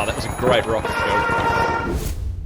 Wow, that was a great rocket build.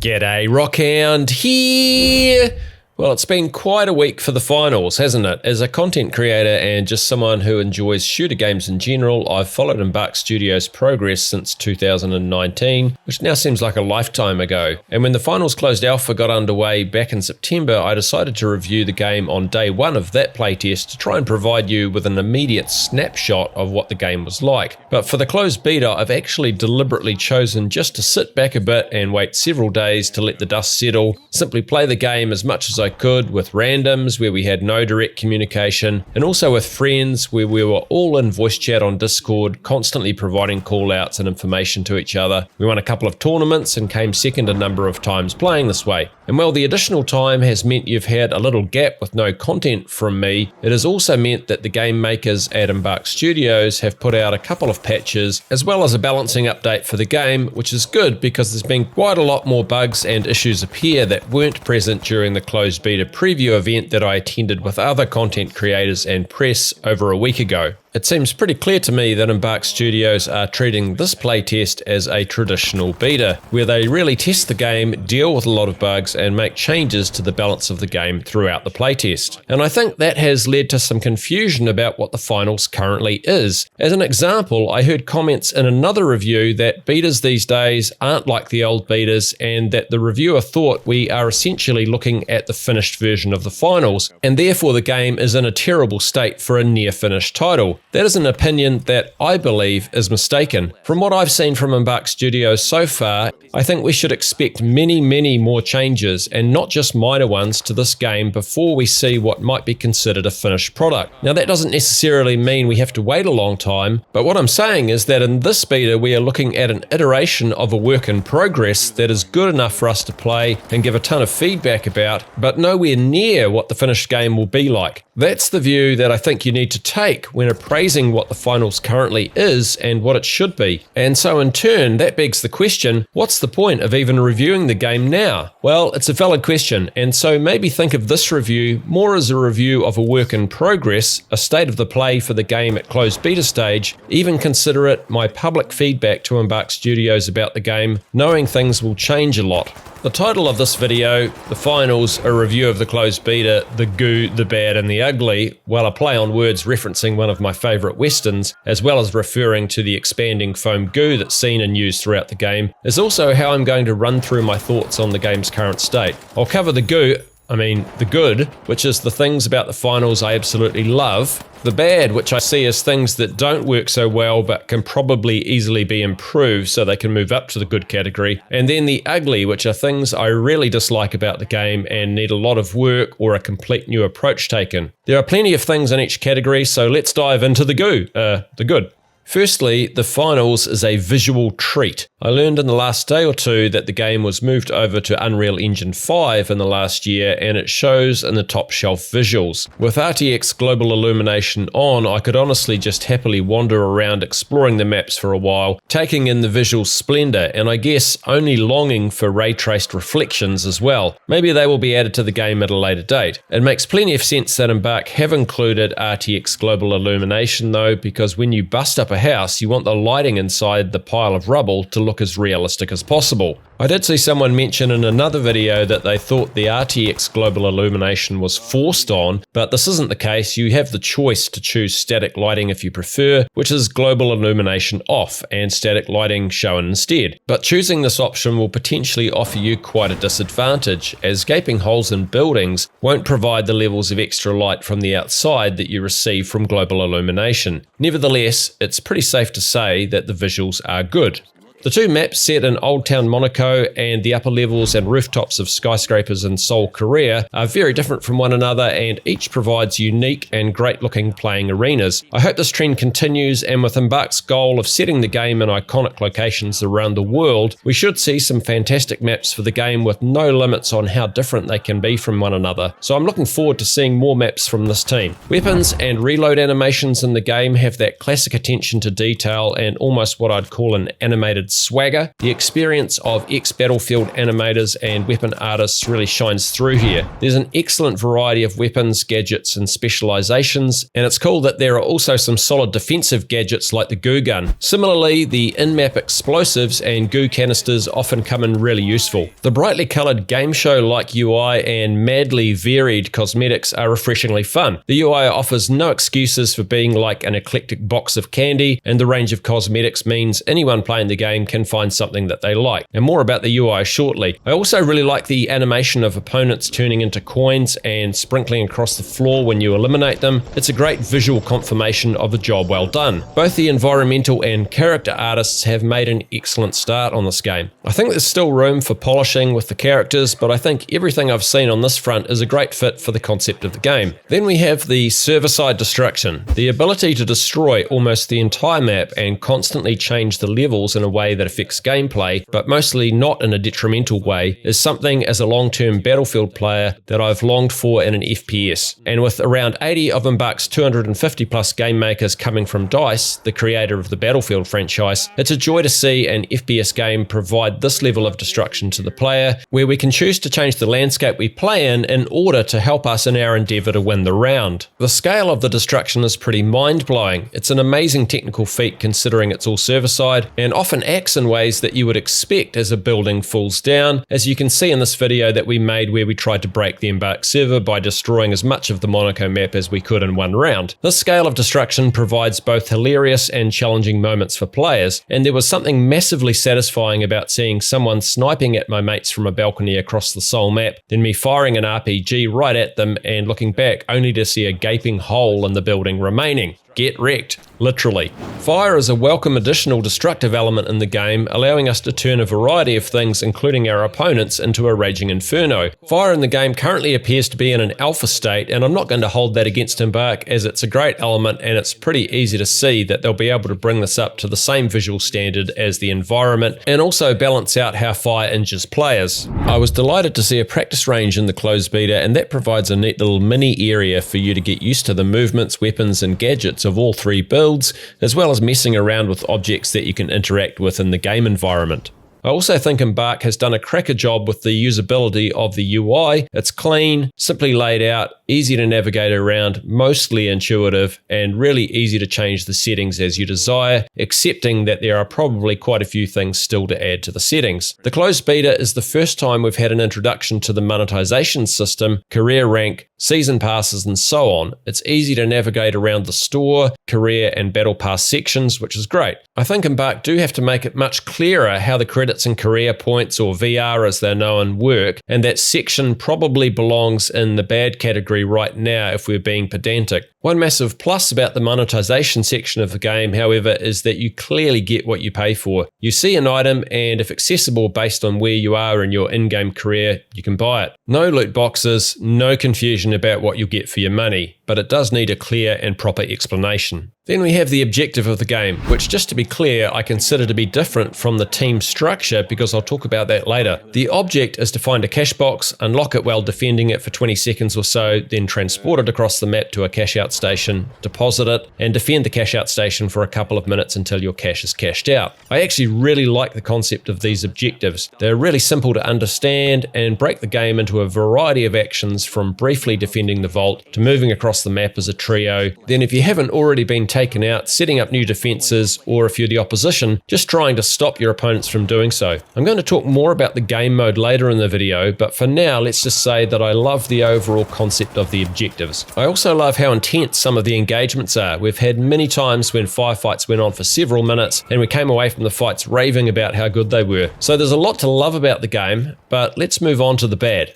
G'day, Rockhound here! Well, it's been quite a week for the finals, hasn't it? As a content creator and just someone who enjoys shooter games in general, I've followed Embark Studios' progress since 2019, which now seems like a lifetime ago. And when the finals closed alpha got underway back in September, I decided to review the game on day one of that playtest to try and provide you with an immediate snapshot of what the game was like. But for the closed beta, I've actually deliberately chosen just to sit back a bit and wait several days to let the dust settle, simply play the game as much as I could with randoms where we had no direct communication, and also with friends where we were all in voice chat on Discord, constantly providing call-outs and information to each other. We won a couple of tournaments and came second a number of times playing this way. And while the additional time has meant you've had a little gap with no content from me, it has also meant that the game makers at Embark Studios have put out a couple of patches as well as a balancing update for the game, which is good because there's been quite a lot more bugs and issues appear that weren't present during the closed beta preview event that I attended with other content creators and press over a week ago. It seems pretty clear to me that Embark Studios are treating this playtest as a traditional beta, where they really test the game, deal with a lot of bugs, and make changes to the balance of the game throughout the playtest. And I think that has led to some confusion about what the finals currently is. As an example, I heard comments in another review that betas these days aren't like the old betas, and that the reviewer thought we are essentially looking at the finished version of the finals, and therefore the game is in a terrible state for a near-finished title. That is an opinion that I believe is mistaken. From what I've seen from Embark Studios so far, I think we should expect many more changes, and not just minor ones, to this game before we see what might be considered a finished product. Now, that doesn't necessarily mean we have to wait a long time, but what I'm saying is that in this beta we are looking at an iteration of a work in progress that is good enough for us to play and give a ton of feedback about, but nowhere near what the finished game will be like. That's the view that I think you need to take when appraising what the finals currently is and what it should be. And so in turn, that begs the question, what's the point of even reviewing the game now? Well, it's a valid question, and so maybe think of this review more as a review of a work in progress, a state of the play for the game at closed beta stage. Even consider it my public feedback to Embark Studios about the game, knowing things will change a lot. The title of this video, The Finals, a review of the closed beta, the goo, the bad and the ugly, while a play on words referencing one of my favourite westerns, as well as referring to the expanding foam goo that's seen and used throughout the game, is also how I'm going to run through my thoughts on the game's current state. I'll cover the good, which is the things about the finals I absolutely love, the bad, which I see as things that don't work so well but can probably easily be improved so they can move up to the good category, and then the ugly, which are things I really dislike about the game and need a lot of work or a complete new approach taken. There are plenty of things in each category, so let's dive into the good. Firstly, the finals is a visual treat. I learned in the last day or two that the game was moved over to Unreal Engine 5 in the last year, and it shows in the top shelf visuals. With RTX Global Illumination on, I could honestly just happily wander around exploring the maps for a while, taking in the visual splendor, and I guess only longing for ray-traced reflections as well. Maybe they will be added to the game at a later date. It makes plenty of sense that Embark have included RTX Global Illumination though, because when you bust up a house, you want the lighting inside the pile of rubble to look as realistic as possible. I did see someone mention in another video that they thought the RTX Global Illumination was forced on, but this isn't the case. You have the choice to choose static lighting if you prefer, which is Global Illumination off and static lighting shown instead. But choosing this option will potentially offer you quite a disadvantage, as gaping holes in buildings won't provide the levels of extra light from the outside that you receive from Global Illumination. Nevertheless, it's pretty safe to say that the visuals are good. The two maps set in Old Town Monaco and the upper levels and rooftops of skyscrapers in Seoul, Korea are very different from one another, and each provides unique and great looking playing arenas. I hope this trend continues, and with Embark's goal of setting the game in iconic locations around the world, we should see some fantastic maps for the game with no limits on how different they can be from one another. So I'm looking forward to seeing more maps from this team. Weapons and reload animations in the game have that classic attention to detail and almost what I'd call an animated swagger. The experience of ex-Battlefield animators and weapon artists really shines through here. There's an excellent variety of weapons, gadgets, and specializations, and it's cool that there are also some solid defensive gadgets like the goo gun. Similarly, the in-map explosives and goo canisters often come in really useful. The brightly colored game show-like UI and madly varied cosmetics are refreshingly fun. The UI offers no excuses for being like an eclectic box of candy, and the range of cosmetics means anyone playing the game can find something that they like. And more about the UI shortly. I also really like the animation of opponents turning into coins and sprinkling across the floor when you eliminate them. It's a great visual confirmation of a job well done. Both the environmental and character artists have made an excellent start on this game. I think there's still room for polishing with the characters, but I think everything I've seen on this front is a great fit for the concept of the game. Then we have the server-side destruction. The ability to destroy almost the entire map and constantly change the levels in a way that affects gameplay, but mostly not in a detrimental way, is something as a long-term Battlefield player that I've longed for in an FPS. And with around 80 of Embark's 250 plus game makers coming from DICE, the creator of the Battlefield franchise, it's a joy to see an FPS game provide this level of destruction to the player, where we can choose to change the landscape we play in order to help us in our endeavour to win the round. The scale of the destruction is pretty mind-blowing. It's an amazing technical feat considering it's all server-side, and often acts in ways that you would expect as a building falls down, as you can see in this video that we made where we tried to break the Embark server by destroying as much of the Monaco map as we could in one round. This scale of destruction provides both hilarious and challenging moments for players, and there was something massively satisfying about seeing someone sniping at my mates from a balcony across the Seoul map, then me firing an RPG right at them and looking back only to see a gaping hole in the building remaining. Get wrecked, literally. Fire is a welcome additional destructive element in the game, allowing us to turn a variety of things, including our opponents, into a raging inferno. Fire in the game currently appears to be in an alpha state, and I'm not going to hold that against Embark, as it's a great element and it's pretty easy to see that they'll be able to bring this up to the same visual standard as the environment, and also balance out how fire injures players. I was delighted to see a practice range in the closed beta, and that provides a neat little mini area for you to get used to the movements, weapons, and gadgets of all three builds, as well as messing around with objects that you can interact with in the game environment. I also think Embark has done a cracker job with the usability of the UI. It's clean, simply laid out, easy to navigate around, mostly intuitive, and really easy to change the settings as you desire, accepting that there are probably quite a few things still to add to the settings. The closed beta is the first time we've had an introduction to the monetization system, career rank, season passes, and so on. It's easy to navigate around the store, career, and battle pass sections, which is great. I think Embark do have to make it much clearer how the credits and career points, or VR as they're known, work, and that section probably belongs in the bad category right now if we're being pedantic. One massive plus about the monetization section of the game, however, is that you clearly get what you pay for. You see an item, and if accessible based on where you are in your in-game career, you can buy it. No loot boxes, no confusion about what you'll get for your money, but it does need a clear and proper explanation. Then we have the objective of the game, which, just to be clear, I consider to be different from the team structure because I'll talk about that later. The object is to find a cash box, unlock it while defending it for 20 seconds or so, then transport it across the map to a cash out station, deposit it, and defend the cash out station for a couple of minutes until your cash is cashed out. I actually really like the concept of these objectives. They're really simple to understand and break the game into a variety of actions, from briefly defending the vault to moving across the map as a trio. Then, if you haven't already been taken out, setting up new defenses, or if you're the opposition, just trying to stop your opponents from doing so. I'm going to talk more about the game mode later in the video, but for now let's just say that I love the overall concept of the objectives. I also love how intense some of the engagements are. We've had many times when firefights went on for several minutes and we came away from the fights raving about how good they were. So there's a lot to love about the game, but let's move on to the bad.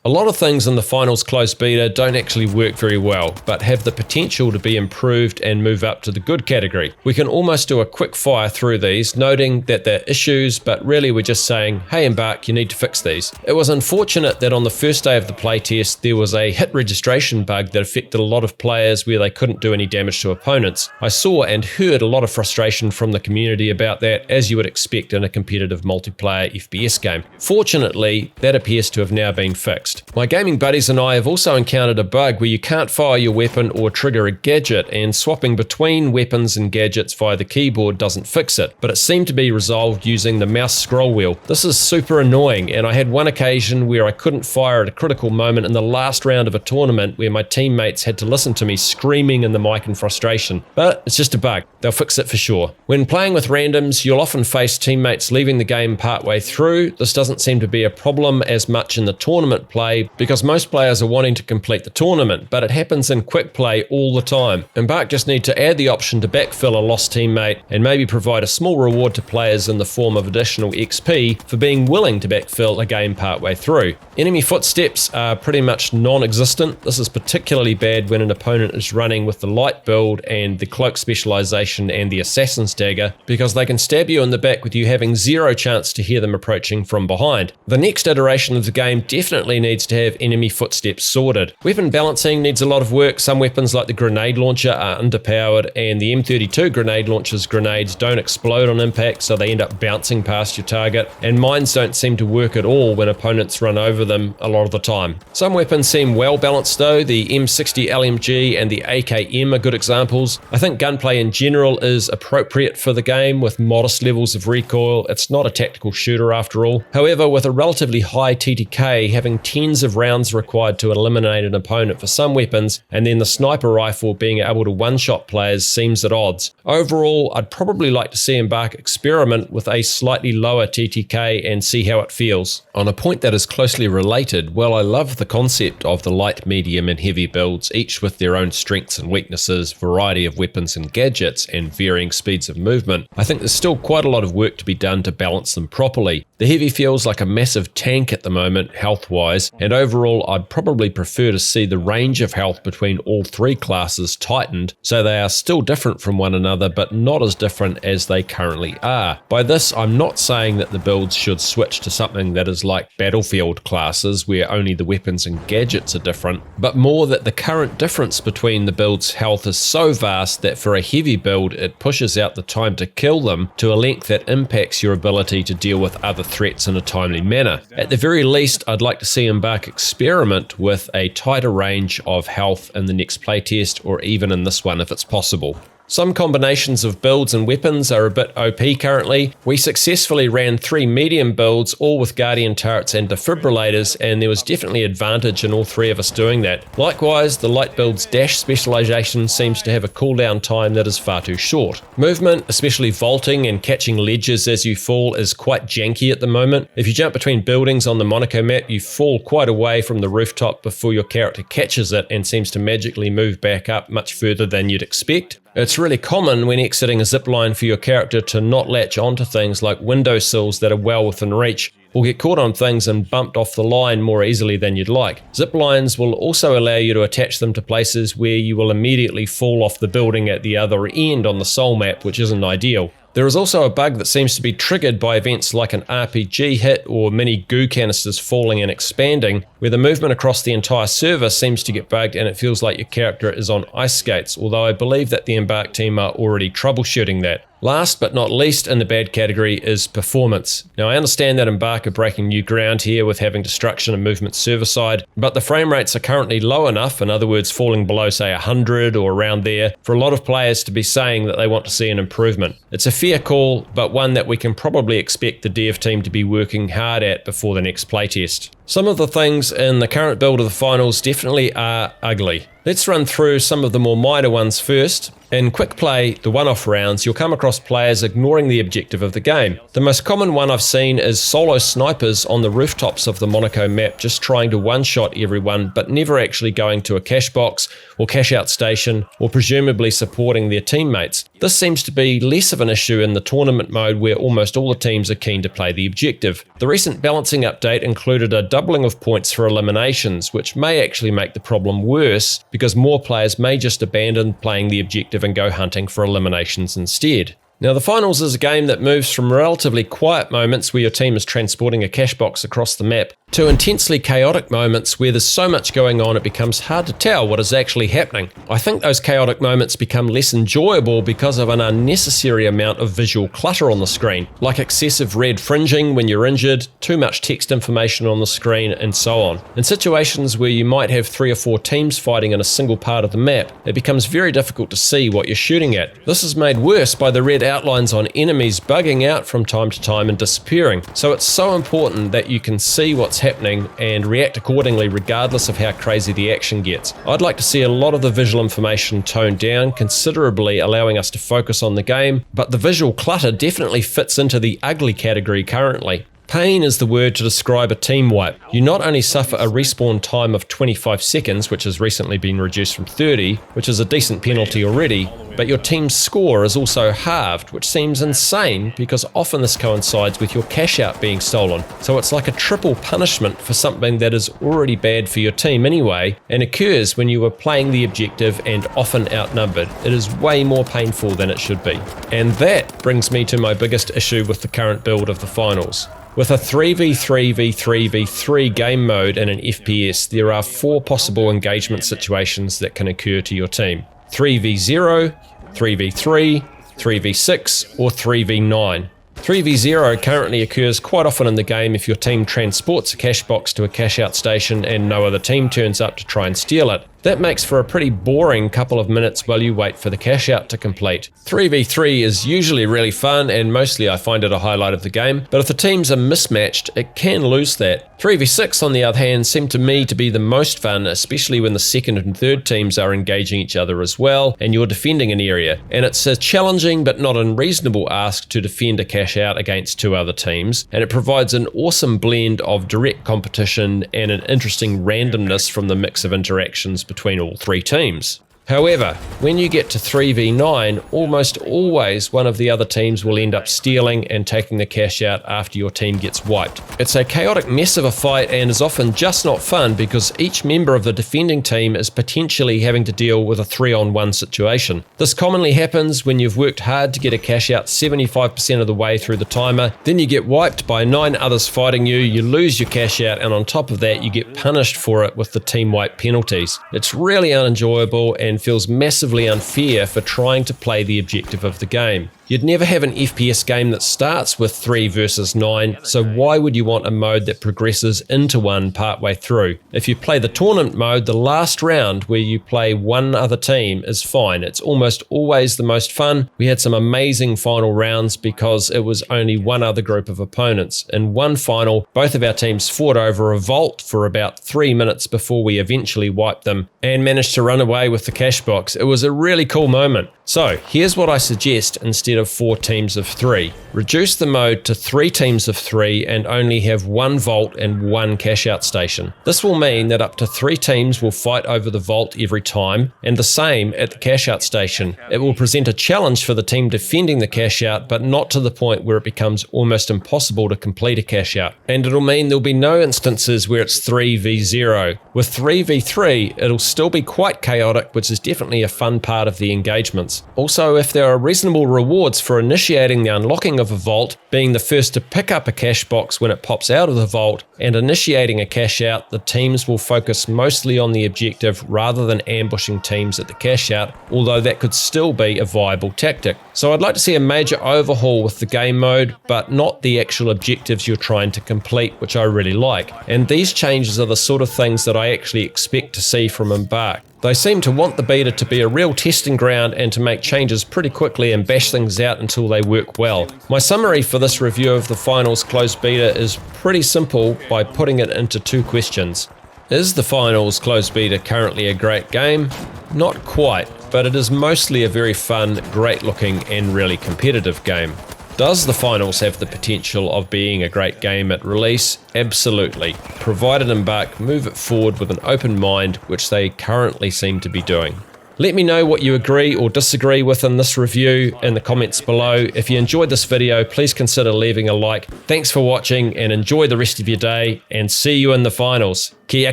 A lot of things in the finals closed beta don't actually work very well, but have the potential to be improved and move up to the good category. We can almost do a quick fire through these, noting that they're issues, but really we're just saying, hey Embark, you need to fix these. It was unfortunate that on the first day of the playtest, there was a hit registration bug that affected a lot of players where they couldn't do any damage to opponents. I saw and heard a lot of frustration from the community about that, as you would expect in a competitive multiplayer FPS game. Fortunately, that appears to have now been fixed. context. My gaming buddies and I have also encountered a bug where you can't fire your weapon or trigger a gadget, and swapping between weapons and gadgets via the keyboard doesn't fix it, but it seemed to be resolved using the mouse scroll wheel. This is super annoying, and I had one occasion where I couldn't fire at a critical moment in the last round of a tournament where my teammates had to listen to me screaming in the mic in frustration. But it's just a bug. They'll fix it for sure. When playing with randoms, you'll often face teammates leaving the game partway through. This doesn't seem to be a problem as much in the tournament play because most players are wanting to complete the tournament, but it happens in quick play all the time. Embark just need to add the option to backfill a lost teammate and maybe provide a small reward to players in the form of additional XP for being willing to backfill a game partway through. Enemy footsteps are pretty much non-existent. This is particularly bad when an opponent is running with the light build and the cloak specialization and the assassin's dagger, because they can stab you in the back with you having zero chance to hear them approaching from behind. The next iteration of the game definitely needs to have enemy footsteps sorted. Weapon balancing needs a lot of work. Some weapons like the grenade launcher are underpowered, and the M32 grenade launcher's grenades don't explode on impact, so they end up bouncing past your target, and mines don't seem to work at all when opponents run over them a lot of the time. Some weapons seem well balanced though. The M60 LMG and the AKM are good examples. I think gunplay in general is appropriate for the game with modest levels of recoil. It's not a tactical shooter after all. However, with a relatively high TTK, having tens of rounds required to eliminate an opponent for some weapons, and then the sniper rifle being able to one-shot players seems at odds. Overall, I'd probably like to see Embark experiment with a slightly lower TTK and see how it feels. On a point that is closely related, while I love the concept of the light, medium and heavy builds, each with their own strengths and weaknesses, variety of weapons and gadgets, and varying speeds of movement, I think there's still quite a lot of work to be done to balance them properly. The heavy feels like a massive tank at the moment, health-wise, and overall I'd probably prefer to see the range of health between all three classes tightened, so they are still different from one another, but not as different as they currently are. By this, I'm not saying that the builds should switch to something that is like Battlefield classes, where only the weapons and gadgets are different, but more that the current difference between the build's health is so vast that for a heavy build, it pushes out the time to kill them to a length that impacts your ability to deal with other threats in a timely manner. At the very least, I'd like to see Embark experiment with a tighter range of health in the next playtest, or even in this one if it's possible. Some combinations of builds and weapons are a bit OP currently. We successfully ran 3 medium builds, all with Guardian turrets and defibrillators, and there was definitely advantage in all 3 of us doing that. Likewise, the light build's dash specialization seems to have a cooldown time that is far too short. Movement, especially vaulting and catching ledges as you fall, is quite janky at the moment. If you jump between buildings on the Monaco map, you fall quite away from the rooftop before your character catches it and seems to magically move back up much further than you'd expect. It's really common when exiting a zipline for your character to not latch onto things like windowsills that are well within reach, or get caught on things and bumped off the line more easily than you'd like. Ziplines will also allow you to attach them to places where you will immediately fall off the building at the other end on the Soul map, which isn't ideal. There is also a bug that seems to be triggered by events like an RPG hit or mini goo canisters falling and expanding, where the movement across the entire server seems to get bugged and it feels like your character is on ice skates, although I believe that the Embark team are already troubleshooting that. Last but not least in the bad category is performance. Now I understand that Embark are breaking new ground here with having destruction and movement server side, but the frame rates are currently low enough, in other words falling below say 100 or around there, for a lot of players to be saying that they want to see an improvement. It's a fair call, but one that we can probably expect the dev team to be working hard at before the next playtest. Some of the things in the current build of the finals definitely are ugly. Let's run through some of the more minor ones first. In quick play, the one-off rounds, you'll come across players ignoring the objective of the game. The most common one I've seen is solo snipers on the rooftops of the Monaco map just trying to one-shot everyone but never actually going to a cash box or cash out station or presumably supporting their teammates. This seems to be less of an issue in the tournament mode where almost all the teams are keen to play the objective. The recent balancing update included a doubling of points for eliminations, which may actually make the problem worse because more players may just abandon playing the objective and go hunting for eliminations instead. Now, the finals is a game that moves from relatively quiet moments where your team is transporting a cash box across the map to intensely chaotic moments where there's so much going on it becomes hard to tell what is actually happening. I think those chaotic moments become less enjoyable because of an unnecessary amount of visual clutter on the screen, like excessive red fringing when you're injured, too much text information on the screen, and so on. In situations where you might have 3 or 4 teams fighting in a single part of the map, it becomes very difficult to see what you're shooting at. This is made worse by the red outlines on enemies bugging out from time to time and disappearing, so it's so important that you can see what's happening and react accordingly regardless of how crazy the action gets. I'd like to see a lot of the visual information toned down considerably, allowing us to focus on the game, but the visual clutter definitely fits into the ugly category currently. Pain is the word to describe a team wipe. You not only suffer a respawn time of 25 seconds, which has recently been reduced from 30, which is a decent penalty already, but your team's score is also halved, which seems insane because often this coincides with your cash out being stolen. So it's like a triple punishment for something that is already bad for your team anyway, and occurs when you are playing the objective and often outnumbered. It is way more painful than it should be. And that brings me to my biggest issue with the current build of the finals. With a 3v3v3v3 game mode in an FPS, there are 4 possible engagement situations that can occur to your team. 3v0, 3v3, 3v6, or 3v9. 3v0 currently occurs quite often in the game if your team transports a cash box to a cash out station and no other team turns up to try and steal it. That makes for a pretty boring couple of minutes while you wait for the cash out to complete. 3v3 is usually really fun and mostly I find it a highlight of the game, but if the teams are mismatched, it can lose that. 3v6 on the other hand seem to me to be the most fun, especially when the second and third teams are engaging each other as well and you're defending an area. And it's a challenging but not unreasonable ask to defend a cash out against 2 other teams, and it provides an awesome blend of direct competition and an interesting randomness from the mix of interactions between all 3 teams. However, when you get to 3v9, almost always one of the other teams will end up stealing and taking the cash out after your team gets wiped. It's a chaotic mess of a fight and is often just not fun because each member of the defending team is potentially having to deal with a 3-on-1 situation. This commonly happens when you've worked hard to get a cash out 75% of the way through the timer, then you get wiped by 9 others fighting you, you lose your cash out, and on top of that you get punished for it with the team wipe penalties. It's really unenjoyable and feels massively unfair for trying to play the objective of the game. You'd never have an FPS game that starts with 3 versus 9, so why would you want a mode that progresses into 1 partway through? If you play the tournament mode, the last round where you play one other team is fine. It's almost always the most fun. We had some amazing final rounds because it was only one other group of opponents. In one final, both of our teams fought over a vault for about 3 minutes before we eventually wiped them and managed to run away with the cash box. It was a really cool moment. So here's what I suggest instead of 4 teams of 3. Reduce the mode to 3 teams of 3 and only have 1 vault and 1 cash out station. This will mean that up to 3 teams will fight over the vault every time, and the same at the cash out station. It will present a challenge for the team defending the cash out, but not to the point where it becomes almost impossible to complete a cash out. And it'll mean there'll be no instances where it's 3v0. With 3v3, it'll still be quite chaotic, which is definitely a fun part of the engagements. Also, if there are reasonable rewards for initiating the unlocking of a vault, being the first to pick up a cash box when it pops out of the vault, and initiating a cash out, the teams will focus mostly on the objective rather than ambushing teams at the cash out, although that could still be a viable tactic. So I'd like to see a major overhaul with the game mode, but not the actual objectives you're trying to complete, which I really like. And these changes are the sort of things that I actually expect to see from Embark. They seem to want the beta to be a real testing ground and to make changes pretty quickly and bash things out until they work well. My summary for this review of the finals closed beta is pretty simple by putting it into 2 questions. Is the finals closed beta currently a great game? Not quite, but it is mostly a very fun, great looking and really competitive game. Does the finals have the potential of being a great game at release? Absolutely, provided Embark move it forward with an open mind, which they currently seem to be doing. Let me know what you agree or disagree with in this review in the comments below. If you enjoyed this video, please consider leaving a like. Thanks for watching and enjoy the rest of your day, and see you in the finals. Kia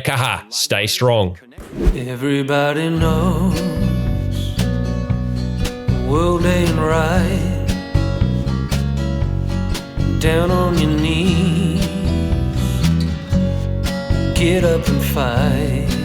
kaha, stay strong. Everybody knows the world ain't right down on your knees, get up and fight.